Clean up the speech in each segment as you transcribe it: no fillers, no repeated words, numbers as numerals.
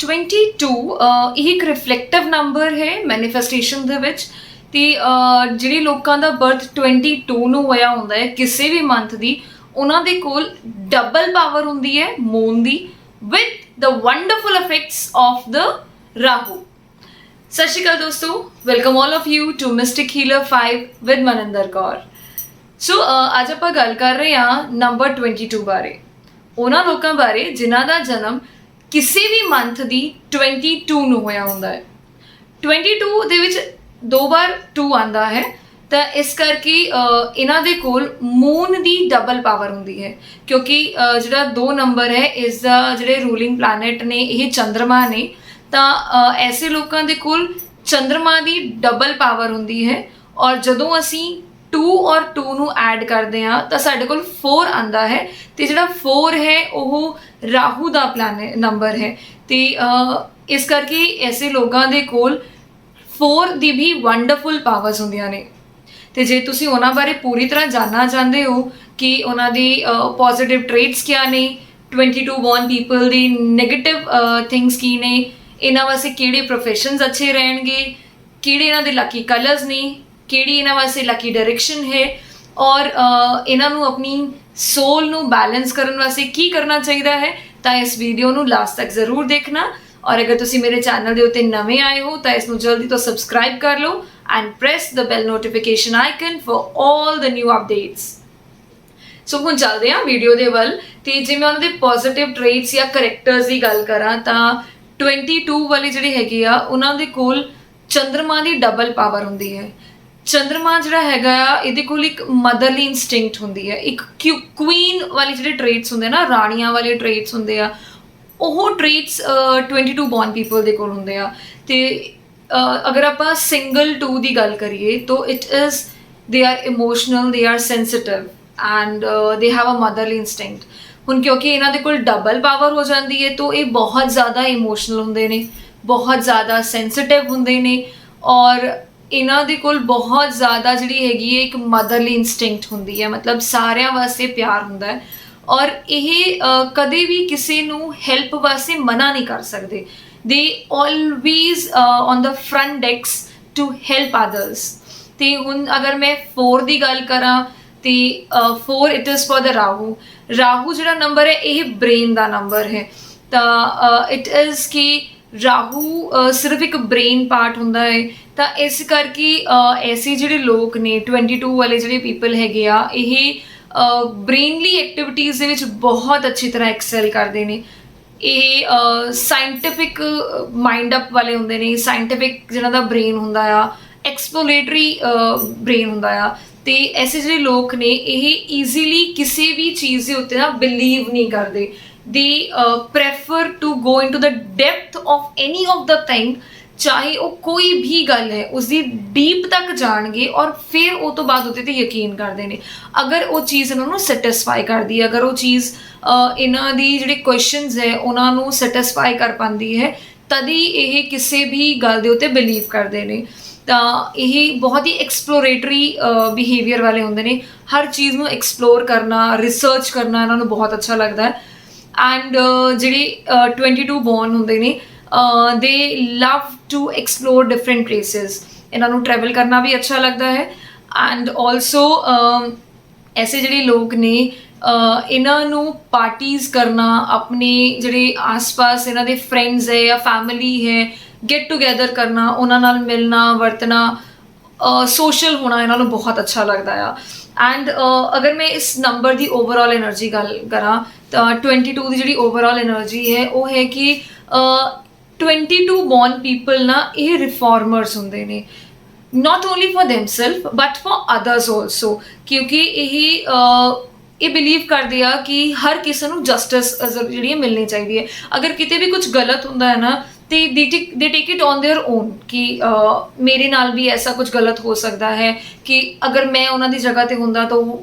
22 ਇਹ ਇੱਕ reflective number ਹੈ ਮੈਨੀਫੈਸਟੇਸ਼ਨ ਦੇ ਵਿੱਚ। ਤੇ ਜਿਹੜੇ ਲੋਕਾਂ ਦਾ ਬਰਥ 22 ਨੂੰ ਹੋਇਆ ਹੁੰਦਾ ਹੈ ਕਿਸੇ ਵੀ ਮੰਥ ਦੀ, ਉਹਨਾਂ ਦੇ ਕੋਲ ਡਬਲ ਪਾਵਰ ਹੁੰਦੀ ਹੈ ਮੂਨ ਦੀ, with the wonderful effects of the Rahu. Sat Sri Akal ਦੋਸਤੋ, welcome all of you to mystic healer 5 ਵਿਦ ਮਨਿੰਦਰ ਕੌਰ। ਸੋ ਅੱਜ ਆਪਾਂ ਗੱਲ ਕਰ ਰਹੇ ਹਾਂ ਨੰਬਰ 22 ਬਾਰੇ, ਉਹਨਾਂ ਲੋਕਾਂ ਬਾਰੇ ਜਿਨ੍ਹਾਂ ਦਾ ਜਨਮ ਕਿਸੇ ਵੀ ਮੰਥ ਦੀ 22 ਨੂੰ ਹੋਇਆ ਹੁੰਦਾ ਹੈ। 22 ਦੇ ਵਿੱਚ 2 ਵਾਰ 2 ਆਉਂਦਾ ਹੈ, ਤਾਂ ਇਸ ਕਰਕੇ ਇਹਨਾਂ ਦੇ ਕੋਲ ਮੂਨ ਦੀ ਡਬਲ ਪਾਵਰ ਹੁੰਦੀ ਹੈ, ਕਿਉਂਕਿ ਜਿਹੜਾ 2 ਨੰਬਰ ਹੈ ਇਸ ਦਾ ਜਿਹੜੇ ਰੂਲਿੰਗ ਪਲੈਨਟ ਨੇ ਇਹ ਚੰਦਰਮਾ ਨੇ। ਤਾਂ ਐਸੇ ਲੋਕਾਂ ਦੇ ਕੋਲ ਚੰਦਰਮਾ ਦੀ ਡਬਲ ਪਾਵਰ ਹੁੰਦੀ ਹੈ, ਔਰ ਜਦੋਂ ਅਸੀਂ 2 ਔਰ 2 ਨੂੰ ਐਡ ਕਰਦੇ ਹਾਂ ਤਾਂ ਸਾਡੇ ਕੋਲ 4 ਆਉਂਦਾ ਹੈ। ਤੇ ਜਿਹੜਾ 4 ਹੈ ਉਹ ਰਾਹੂ ਦਾ ਨੰਬਰ ਹੈ। ਤੇ ਇਸ ਕਰਕੇ ਐਸੇ ਲੋਕਾਂ ਦੇ ਕੋਲ 4 ਦੀ ਵੀ ਵੰਡਰਫੁਲ ਪਾਵਰਸ ਹੁੰਦੀਆਂ ਨੇ। ਤੇ ਜੇ ਤੁਸੀਂ ਉਹਨਾਂ ਬਾਰੇ ਪੂਰੀ ਤਰ੍ਹਾਂ ਜਾਣਨਾ ਚਾਹੁੰਦੇ ਹੋ ਕਿ ਉਹਨਾਂ ਦੀ ਪੋਜ਼ਿਟਿਵ ਟ੍ਰੇਟਸ ਕਿਆ ਨੇ, 22 ਬੋਰਨ ਪੀਪਲ ਦੀ ਨੈਗੇਟਿਵ ਥਿੰਗਸ ਕੀ ਨੇ, ਇਹਨਾਂ ਵਾਸਤੇ ਕਿਹੜੇ ਪ੍ਰੋਫੈਸ਼ਨਸ ਅੱਛੇ ਰਹਿਣਗੇ, ਕਿਹੜੇ ਇਹਨਾਂ ਦੇ ਲੱਕੀ ਕਲਰਸ ਨੇ, ਕਿਹੜੀ ਇਹਨਾਂ ਵਾਸਤੇ ਲੱਕੀ ਡਾਇਰੈਕਸ਼ਨ ਹੈ, ਔਰ ਇਹਨਾਂ ਨੂੰ ਆਪਣੀ ਸੋਲ ਨੂੰ ਬੈਲੈਂਸ ਕਰਨ ਵਾਸਤੇ ਕੀ ਕਰਨਾ ਚਾਹੀਦਾ ਹੈ, ਤਾਂ ਇਸ ਵੀਡੀਓ ਨੂੰ ਲਾਸਟ ਤੱਕ ਜ਼ਰੂਰ ਦੇਖਣਾ। ਔਰ ਅਗਰ ਤੁਸੀਂ ਮੇਰੇ ਚੈਨਲ ਦੇ ਉੱਤੇ ਨਵੇਂ ਆਏ ਹੋ ਤਾਂ ਇਸ ਨੂੰ ਜਲਦੀ ਤੋਂ ਸਬਸਕ੍ਰਾਈਬ ਕਰ ਲਓ and press the bell notification icon for all the new updates. So ਹੁਣ ਚੱਲਦੇ ਹਾਂ ਵੀਡੀਓ ਦੇ ਵੱਲ। ਤੇ ਜੇ ਮੈਂ ਉਹਨਾਂ ਦੇ ਪੋਜ਼ਿਟਿਵ ਟ੍ਰੇਟਸ ਜਾਂ ਕਰੈਕਟਰਸ ਦੀ ਗੱਲ ਕਰਾਂ ਤਾਂ 22 ਵਾਲੇ ਜਿਹੜੇ ਹੈਗੇ ਆ ਉਹਨਾਂ ਦੇ ਕੋਲ ਚੰਦਰਮਾ ਦੀ ਡਬਲ ਪਾਵਰ ਹੁੰਦੀ ਹੈ। ਚੰਦਰਮਾ ਜਿਹੜਾ ਹੈਗਾ ਆ ਇਹਦੇ ਕੋਲ ਇੱਕ ਮਦਰਲੀ ਇਨਸਟਿੰਕਟ ਹੁੰਦੀ ਹੈ, ਇੱਕ ਕੁਈਨ ਵਾਲੇ ਜਿਹੜੇ ਟ੍ਰੇਟਸ ਹੁੰਦੇ ਨਾ, ਰਾਣੀਆਂ ਵਾਲੇ ਟ੍ਰੇਟਸ ਹੁੰਦੇ ਆ, ਉਹ ਟ੍ਰੇਟਸ 22 ਬੋਰਨ ਪੀਪਲ ਦੇ ਕੋਲ ਹੁੰਦੇ ਆ। ਤੇ ਅਗਰ ਆਪਾਂ ਸਿੰਗਲ 2 ਦੀ ਗੱਲ ਕਰੀਏ ਤਾਂ it is they are emotional, they are sensitive and they have a motherly instinct. ਹੁਣ ਕਿਉਂਕਿ ਇਹਨਾਂ ਦੇ ਕੋਲ ਡਬਲ ਪਾਵਰ ਹੋ ਜਾਂਦੀ ਹੈ ਤਾਂ ਇਹ ਬਹੁਤ ਜ਼ਿਆਦਾ ਇਮੋਸ਼ਨਲ ਹੁੰਦੇ ਨੇ, ਬਹੁਤ ਜ਼ਿਆਦਾ ਸੈਂਸਿਟਿਵ ਹੁੰਦੇ ਨੇ, ਔਰ ਇਹਨਾਂ ਦੇ ਕੋਲ ਬਹੁਤ ਜ਼ਿਆਦਾ ਜਿਹੜੀ ਹੈਗੀ ਹੈ ਇੱਕ ਮਦਰਲੀ ਇਨਸਟਿੰਕਟ ਹੁੰਦੀ ਹੈ, ਮਤਲਬ ਸਾਰਿਆਂ ਵਾਸਤੇ ਪਿਆਰ ਹੁੰਦਾ ਹੈ। ਔਰ ਇਹ ਕਦੇ ਵੀ ਕਿਸੇ ਨੂੰ ਹੈਲਪ ਵਾਸਤੇ ਮਨਾ ਨਹੀਂ ਕਰ ਸਕਦੇ। They always on the front desks to help others. ਤੇ ਹੁਣ ਅਗਰ ਮੈਂ 4 ਦੀ ਗੱਲ ਕਰਾਂ ਤੇ 4 it is for the Rahu. Rahu ਜਿਹੜਾ ਨੰਬਰ ਹੈ ਇਹ ਬ੍ਰੇਨ ਦਾ ਨੰਬਰ ਹੈ। ਤਾਂ ਇਟ ਇਜ਼ ਕਿ ਰਾਹੂ ਸਿਰਫ ਇੱਕ ਬ੍ਰੇਨ ਪਾਰਟ ਹੁੰਦਾ ਹੈ। ਤਾਂ ਇਸ ਕਰਕੇ ਐਸੇ ਜਿਹੜੇ ਲੋਕ ਨੇ 22 ਵਾਲੇ ਜਿਹੜੇ ਪੀਪਲ ਹੈਗੇ ਆ, ਇਹ ਬ੍ਰੇਨਲੀ ਐਕਟੀਵਿਟੀਜ਼ ਦੇ ਵਿੱਚ ਬਹੁਤ ਅੱਛੀ ਤਰ੍ਹਾਂ ਐਕਸੈਲ ਕਰਦੇ ਨੇ। ਇਹ ਸਾਇੰਟੀਫਿਕ ਮਾਈਂਡ ਅਪ ਵਾਲੇ ਹੁੰਦੇ ਨੇ, ਸਾਇੰਟੀਫਿਕ ਜਿਹਨਾਂ ਦਾ ਬ੍ਰੇਨ ਹੁੰਦਾ ਆ, ਐਕਸਪਲੋਰੇਟਰੀ ਬ੍ਰੇਨ ਹੁੰਦਾ ਆ। ਤੇ ਐਸੇ ਜਿਹੜੇ ਲੋਕ ਨੇ ਇਹ ਈਜ਼ੀਲੀ ਕਿਸੇ ਵੀ ਚੀਜ਼ ਦੇ ਉੱਤੇ ਨਾ ਬਿਲੀਵ ਨਹੀਂ ਕਰਦੇ। They prefer to go into the depth of any of the thing, ਚਾਹੇ ਉਹ ਕੋਈ ਵੀ ਗੱਲ ਹੈ ਉਸਦੀ ਡੀਪ ਤੱਕ ਜਾਣਗੇ ਔਰ ਫਿਰ ਉਹ ਤੋਂ ਬਾਅਦ ਉਹਦੇ 'ਤੇ ਯਕੀਨ ਕਰਦੇ ਨੇ। ਅਗਰ ਉਹ ਚੀਜ਼ ਇਹਨਾਂ ਨੂੰ ਸੈਟਿਸਫਾਈ ਕਰਦੀ ਹੈ, ਅਗਰ ਉਹ ਚੀਜ਼ ਇਹਨਾਂ ਦੀ ਜਿਹੜੇ ਕੁਐਸਚਨਸ ਹੈ ਉਹਨਾਂ ਨੂੰ ਸੈਟਿਸਫਾਈ ਕਰ ਪਾਉਂਦੀ ਹੈ, ਤਦ ਹੀ ਇਹ ਕਿਸੇ ਵੀ ਗੱਲ ਦੇ ਉੱਤੇ ਬਿਲੀਵ ਕਰਦੇ ਨੇ। ਤਾਂ ਇਹ ਬਹੁਤ ਹੀ ਐਕਸਪਲੋਰੇਟਰੀ ਬਿਹੇਵੀਅਰ ਵਾਲੇ ਹੁੰਦੇ ਨੇ। ਹਰ ਚੀਜ਼ ਨੂੰ ਐਕਸਪਲੋਰ ਕਰਨਾ, ਰਿਸਰਚ ਕਰਨਾ ਇਹਨਾਂ ਨੂੰ ਬਹੁਤ ਅੱਛਾ ਲੱਗਦਾ ਹੈ। ਐਂਡ ਜਿਹੜੇ 22 ਬੋਰਨ ਹੁੰਦੇ ਨੇ they love to explore different places. ਇਹਨਾਂ ਨੂੰ ਟਰੈਵਲ ਕਰਨਾ ਵੀ ਅੱਛਾ ਲੱਗਦਾ ਹੈ। ਐਂਡ ਆਲਸੋ ਐਸੇ ਜਿਹੜੇ ਲੋਕ ਨੇ ਇਹਨਾਂ ਨੂੰ ਪਾਰਟੀਜ਼ ਕਰਨਾ, ਆਪਣੇ ਜਿਹੜੇ ਆਸ-ਪਾਸ ਇਹਨਾਂ ਦੇ ਫਰੈਂਡਸ ਹੈ ਜਾਂ ਫੈਮਿਲੀ ਹੈ, ਗੈਟ ਟੂਗੈਦਰ ਕਰਨਾ, ਉਹਨਾਂ ਨਾਲ ਮਿਲਣਾ ਵਰਤਣਾ, ਸੋਸ਼ਲ ਹੋਣਾ ਇਹਨਾਂ ਨੂੰ ਬਹੁਤ ਅੱਛਾ ਲੱਗਦਾ ਆ। ਐਂਡ ਅਗਰ ਮੈਂ ਇਸ ਨੰਬਰ ਦੀ ਓਵਰਆਲ એનર્ਜੀ ਗੱਲ ਕਰਾਂ ਤਾਂ 22 ਦੀ ਜਿਹੜੀ ਓਵਰਆਲ એનર્ਜੀ ਹੈ ਉਹ ਹੈ ਕਿ 22 ਬੋਰਨ ਪੀਪਲ ਨਾ ਇਹ ਰਿਫਾਰਮਰਸ ਹੁੰਦੇ ਨੇ, not only for themselves but for others also, ਕਿਉਂਕਿ ਇਹ ਬਿਲੀਵ ਕਰਦੇ ਆ ਕਿ ਹਰ ਕਿਸੇ ਨੂੰ ਜਸਟਿਸ ਜਿਹੜੀ ਹੈ ਮਿਲਣੀ ਚਾਹੀਦੀ ਹੈ। ਅਗਰ ਕਿਤੇ ਵੀ ਕੁਝ ਗਲਤ ਹੁੰਦਾ ਹੈ ਨਾ ਤੇ they take it on their own ਕਿ ਮੇਰੇ ਨਾਲ ਵੀ ਐਸਾ ਕੁਝ ਗਲਤ ਹੋ ਸਕਦਾ ਹੈ ਕਿ ਅਗਰ ਮੈਂ ਉਹਨਾਂ ਦੀ ਜਗ੍ਹਾ 'ਤੇ ਹੁੰਦਾ ਤਾਂ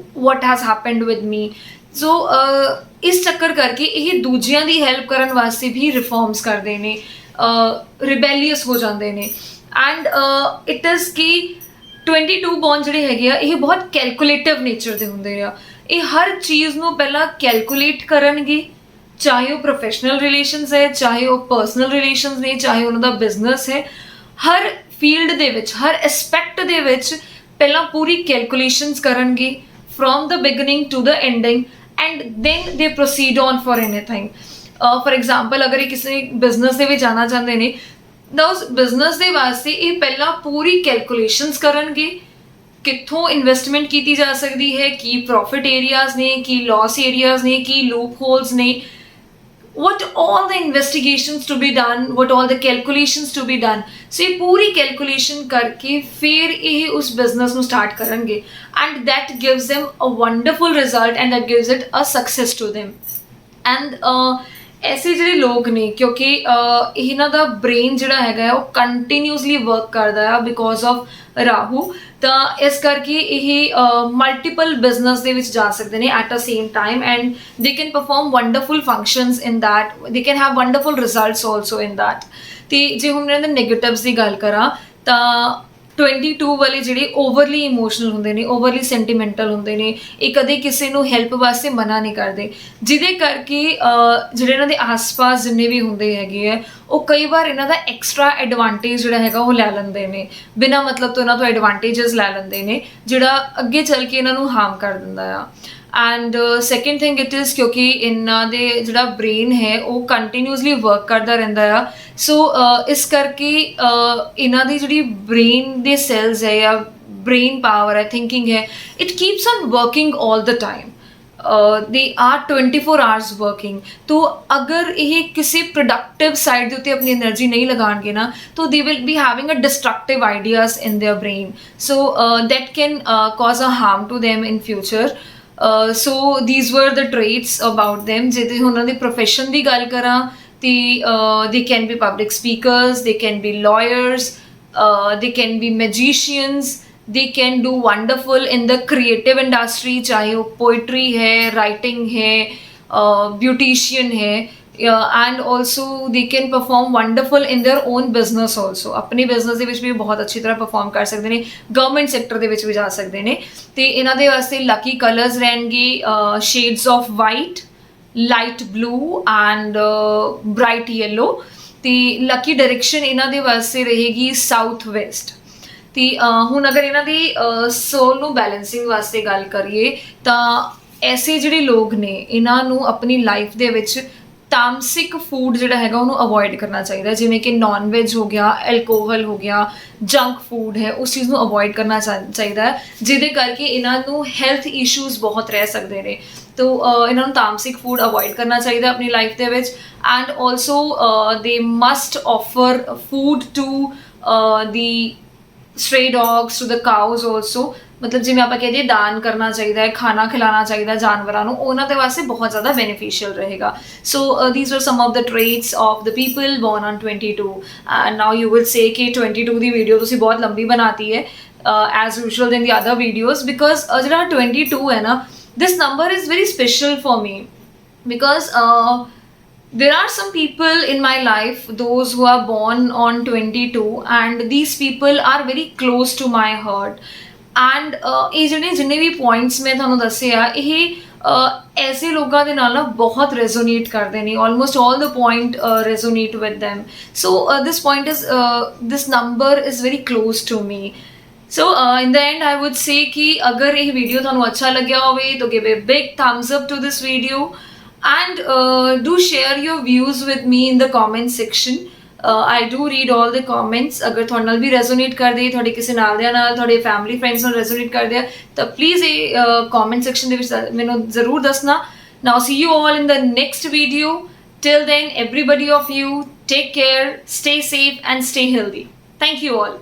what has happened with me। ਸੋ ਇਸ ਚੱਕਰ ਕਰਕੇ ਇਹ ਦੂਜਿਆਂ ਦੀ ਹੈਲਪ ਕਰਨ ਵਾਸਤੇ ਵੀ ਰਿਫਾਰਮਸ ਕਰਦੇ ਨੇ, ਰਿਬੈਲੀਅਸ ਹੋ ਜਾਂਦੇ ਨੇ। ਐਂਡ ਇਟ ਇਜ਼ ਕਿ 22 ਬੋਰਨ ਜਿਹੜੇ ਹੈਗੇ ਆ ਇਹ ਬਹੁਤ ਕੈਲਕੂਲੇਟਿਵ ਨੇਚਰ ਦੇ ਹੁੰਦੇ ਆ। ਇਹ ਹਰ ਚੀਜ਼ ਨੂੰ ਪਹਿਲਾਂ ਕੈਲਕੂਲੇਟ ਕਰਨਗੇ, ਚਾਹੇ ਉਹ ਪ੍ਰੋਫੈਸ਼ਨਲ ਰਿਲੇਸ਼ਨਸ ਹੈ, ਚਾਹੇ ਉਹ ਪਰਸਨਲ ਰਿਲੇਸ਼ਨਸ ਨੇ, ਚਾਹੇ ਉਹਨਾਂ ਦਾ ਬਿਜ਼ਨਸ ਹੈ, ਹਰ ਫੀਲਡ ਦੇ ਵਿੱਚ, ਹਰ ਐਸਪੈਕਟ ਦੇ ਵਿੱਚ ਪਹਿਲਾਂ ਪੂਰੀ ਕੈਲਕੂਲੇਸ਼ਨਸ ਕਰਨਗੇ from the beginning to the ending, and then they proceed on for anything. For example अगर ये किसी बिजनेस ਦੇ ਵਿੱਚ ਜਾਣਾ ਚਾਹੁੰਦੇ ਨੇ ਤਾਂ ਉਸ ਬਿਜ਼ਨਸ ਦੇ ਵਾਸਤੇ ਇਹ ਪਹਿਲਾਂ ਪੂਰੀ ਕੈਲਕੂਲੇਸ਼ਨਸ ਕਰਨਗੇ, ਕਿੱਥੋਂ ਇਨਵੈਸਟਮੈਂਟ ਕੀਤੀ ਜਾ ਸਕਦੀ ਹੈ, ਕੀ ਪ੍ਰੋਫਿਟ ਏਰੀਆਜ਼ ਨੇ, ਕੀ ਲਾਸ ਏਰੀਆਜ਼ ਨੇ, ਕੀ ਲੂਪ ਹੋਲਸ ਨੇ, what all the investigations to be done, what all the calculations to be done। so ਇਹ ਪੂਰੀ calculation ਕਰਕੇ ਫਿਰ ਇਹ ਉਸ business ਨੂੰ start ਕਰਨਗੇ, and that gives them a wonderful result and that gives it a success to them। and ਐਸੇ ਜਿਹੜੇ ਲੋਕ ਨੇ, ਕਿਉਂਕਿ ਇਹਨਾਂ ਦਾ ਬ੍ਰੇਨ ਜਿਹੜਾ ਹੈਗਾ ਉਹ ਕੰਟੀਨਿਊਸਲੀ ਵਰਕ ਕਰਦਾ ਆ ਬਿਕੋਜ਼ ਆਫ ਰਾਹੂ, ਤਾਂ ਇਸ ਕਰਕੇ ਇਹ ਮਲਟੀਪਲ ਬਿਜ਼ਨਸ ਦੇ ਵਿੱਚ ਜਾ ਸਕਦੇ ਨੇ at a same time, and they can perform wonderful functions in that, they can have wonderful results also in that. ਅਤੇ ਜੇ ਹੁਣ ਇਹਨਾਂ ਦੇ ਨੈਗੇਟਿਵਸ ਦੀ ਗੱਲ ਕਰਾਂ ਤਾਂ 22 ਵਾਲੇ ਜਿਹੜੇ ਓਵਰਲੀ ਇਮੋਸ਼ਨਲ ਹੁੰਦੇ ਨੇ, ਓਵਰਲੀ ਸੈਂਟੀਮੈਂਟਲ ਹੁੰਦੇ ਨੇ, ਇਹ ਕਦੇ ਕਿਸੇ ਨੂੰ ਹੈਲਪ ਵਾਸਤੇ ਮਨਾ ਨਹੀਂ ਕਰਦੇ, ਜਿਹਦੇ ਕਰਕੇ ਜਿਹੜੇ ਇਹਨਾਂ ਦੇ ਆਸ-ਪਾਸ ਜਿੰਨੇ ਵੀ ਹੁੰਦੇ ਹੈਗੇ ਆ ਉਹ ਕਈ ਵਾਰ ਇਹਨਾਂ ਦਾ ਐਕਸਟਰਾ ਐਡਵਾਂਟੇਜ ਜਿਹੜਾ ਹੈਗਾ ਉਹ ਲੈ ਲੈਂਦੇ ਨੇ, ਬਿਨਾਂ ਮਤਲਬ ਤੋਂ ਇਹਨਾਂ ਤੋਂ ਐਡਵਾਂਟੇਜਸ ਲੈ ਲੈਂਦੇ ਨੇ, ਜਿਹੜਾ ਅੱਗੇ ਚੱਲ ਕੇ ਇਹਨਾਂ ਨੂੰ ਹਾਰਮ ਕਰ ਦਿੰਦਾ ਆ। And second thing it is, ਕਿਉਂਕਿ ਇਹਨਾਂ ਦੇ ਜਿਹੜਾ ਬ੍ਰੇਨ ਹੈ ਉਹ ਕੰਟੀਨਿਊਸਲੀ ਵਰਕ ਕਰਦਾ ਰਹਿੰਦਾ ਆ, ਸੋ ਇਸ ਕਰਕੇ ਇਹਨਾਂ ਦੀ ਜਿਹੜੀ ਬ੍ਰੇਨ ਦੇ ਸੈਲਸ ਹੈ ਜਾਂ ਬ੍ਰੇਨ ਪਾਵਰ ਹੈ, ਥਿੰਕਿੰਗ ਹੈ, it keeps on working all the time. they are 24 hours working। तो अगर ये किसी प्रोडक्टिव साइड के उत्ते अपनी एनर्जी नहीं लगाएंगे ना तो they will be having a destructive ideas in their brain, so that can cause a harm to them in future। so these were the traits about them। जे उन्होंने दी profession दी गल करा तो they can be public speakers, they can be lawyers, they can be magicians, they can do wonderful in the creative industry, चाहे वो poetry है, writing है, beautician है, and also they can perform wonderful in their own business also। अपने business ਦੇ ਵਿੱਚ ਵੀ ਬਹੁਤ ਅੱਛੀ ਤਰ੍ਹਾਂ perform ਕਰ ਸਕਦੇ ਨੇ, government sector ਦੇ ਵਿੱਚ ਵੀ ਜਾ ਸਕਦੇ ਨੇ। ਤੇ ਇਹਨਾਂ ਦੇ ਵਾਸਤੇ lucky colors ਰਹਿਣਗੇ shades of white, light blue and bright yellow। ਤੇ lucky direction ਇਹਨਾਂ ਦੇ ਵਾਸਤੇ ਰਹੇਗੀ south west। ਤੇ ਹੁਣ ਅਗਰ ਇਹਨਾਂ ਦੀ ਸੋਲ ਨੂੰ ਬੈਲੈਂਸਿੰਗ ਵਾਸਤੇ ਗੱਲ ਕਰੀਏ ਤਾਂ ਐਸੇ ਜਿਹੜੇ ਲੋਕ ਨੇ ਇਹਨਾਂ ਨੂੰ ਆਪਣੀ ਲਾਈਫ ਦੇ ਵਿੱਚ ਤਾਮਸਿਕ ਫੂਡ ਜਿਹੜਾ ਹੈਗਾ ਉਹਨੂੰ ਅਵੋਇਡ ਕਰਨਾ ਚਾਹੀਦਾ, ਜਿਵੇਂ ਕਿ ਨਾਨ ਵੈਜ ਹੋ ਗਿਆ, ਐਲਕੋਹਲ ਹੋ ਗਿਆ, ਜੰਕ ਫੂਡ ਹੈ, ਉਸ ਚੀਜ਼ ਨੂੰ ਅਵੋਇਡ ਕਰਨਾ ਚਾਹੀਦਾ ਹੈ, ਜਿਹਦੇ ਕਰਕੇ ਇਹਨਾਂ ਨੂੰ ਹੈਲਥ ਇਸ਼ੂਜ਼ ਬਹੁਤ ਰਹਿ ਸਕਦੇ ਨੇ। तो ਇਹਨਾਂ ਨੂੰ ਤਾਮਸਿਕ ਫੂਡ ਅਵੋਇਡ ਕਰਨਾ ਚਾਹੀਦਾ ਆਪਣੀ ਲਾਈਫ ਦੇ ਵਿੱਚ। ਐਂਡ ਆਲਸੋ ਦੇ must offer food to the stray dogs, to the cows also। मतलब जिवें आपां कह दईए दान करना चाहिए, खाना खिलाना चाहिए जानवरों को, उन्हां दे वास्ते बहुत ज़्यादा बेनीफिशियल रहेगा। सो these were some of the traits of the people born on 22। and now you will say कि 22 दी वीडियो तुसीं बहुत लंबी बनाती है as usual in the other videos, because जिहड़ा 22 है ना, this number is very special for me because there are some people in my life, those who are born on 22, and these people are very close to my heart। and ਇਹ ਜਿਹੜੇ ਜਿੰਨੇ ਵੀ points ਮੈਂ ਤੁਹਾਨੂੰ ਦੱਸੇ ਆ, ਇਹ ਐਸੇ ਲੋਕਾਂ ਦੇ ਨਾਲ ਨਾ ਬਹੁਤ resonate ਕਰਦੇ ਨੇ, almost all the point resonate with them। so this number is very close to me। so in the end I would say कि अगर ये video ਤੁਹਾਨੂੰ ਅੱਛਾ ਲੱਗਿਆ ਹੋਵੇ तो give a big thumbs up to this video and do share your views with me in the comment section। I do read all the comments। अगर ਤੁਹਾਡੇ ਨਾਲ ਵੀ resonate ਕਰਦੇ, ਤੁਹਾਡੇ ਕਿਸੇ ਨਾਲ ਦੇ ਨਾਲ, ਤੁਹਾਡੇ family friends ਨਾਲ resonate ਕਰਦੇ ਆ ਤਾਂ please ਇਹ comment section ਦੇ ਵਿੱਚ ਮੈਨੂੰ ਜ਼ਰੂਰ ਦੱਸਣਾ। now see you all in the next video। till then everybody of you take care, stay safe and stay healthy। thank you all।